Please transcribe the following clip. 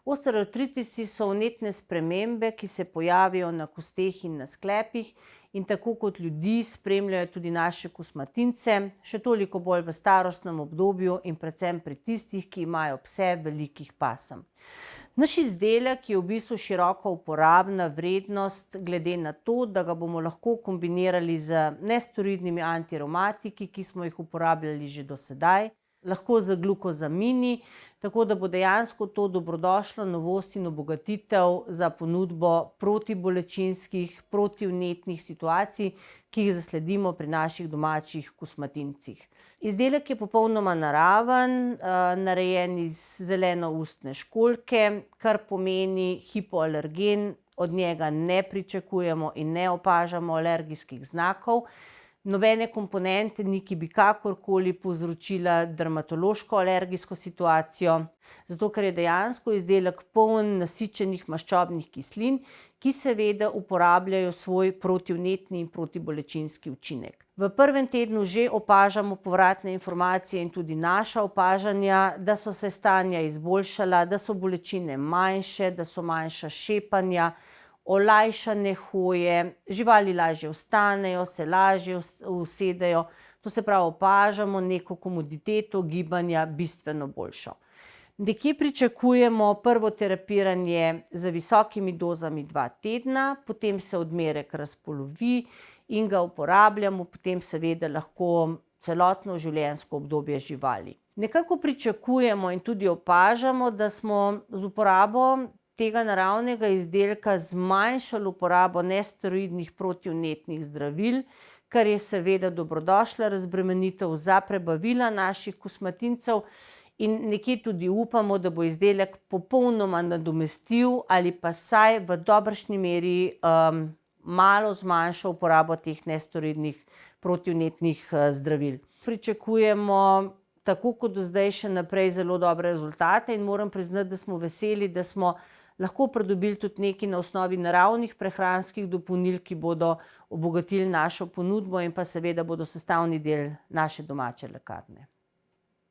Osteoartritisi so vnetne spremembe, ki se pojavijo na kosteh in na sklepih in tako kot ljudi spremljajo tudi naše kosmatince, še toliko bolj v starostnem obdobju in predvsem pri tistih, ki imajo pse velikih pasem. Naš izdelek je v bistvu široko uporabna vrednost glede na to, da ga bomo lahko kombinirali z nesteroidnimi antirevmatiki, ki smo jih uporabljali že do sedaj, lahko z glukozamini, tako da bo dejansko to dobrodošla novost in obogatitev za ponudbo protibolečinskih, protivnetnih situacij, ki jih zasledimo pri naših domačih kosmatincih. Izdelek je popolnoma naraven, narejen iz zelenoustne školjke, kar pomeni hipoalergen, od njega ne pričakujemo in ne opažamo alergijskih znakov. Nobene komponente ni, ki bi kakorkoli povzročila dermatološko alergijsko situacijo, zato ker je dejansko izdelek poln nasičenih maščobnih kislin, ki seveda uporabljajo svoj protivnetni in protibolečinski učinek. V prvem tednu že opažamo povratne informacije in tudi naša opažanja, da so se stanja izboljšala, da so bolečine manjše, da so manjša šepanja, olajšane hoje, živali lažje vstanejo, se lažje usedejo, to se pravi, opažamo neko komoditeto gibanja bistveno boljšo. Nekje pričakujemo prvo terapiranje z visokimi dozami 2 tedna, potem se odmerek razpolovi in ga uporabljamo potem seveda lahko celotno življenjsko obdobje živali. Nekako pričakujemo in tudi opažamo, da smo z uporabo tega naravnega izdelka zmanjšali uporabo nesteroidnih protivnetnih zdravil, kar je seveda dobrodošla razbremenitev za prebavila naših kosmatincev in nekje tudi upamo, da bo izdelek popolnoma nadomestil ali pa vsaj v dobršni meri malo zmanjšal uporabo teh nesteroidnih protivnetnih zdravil. Pričakujemo tako kot do zdaj še naprej zelo dobre rezultate in moram priznati, da smo veseli, da smo lahko pridobili tudi nekaj na osnovi naravnih prehranskih dopolnil, ki bodo obogatili našo ponudbo in pa seveda bodo sestavni del naše domače lekarne.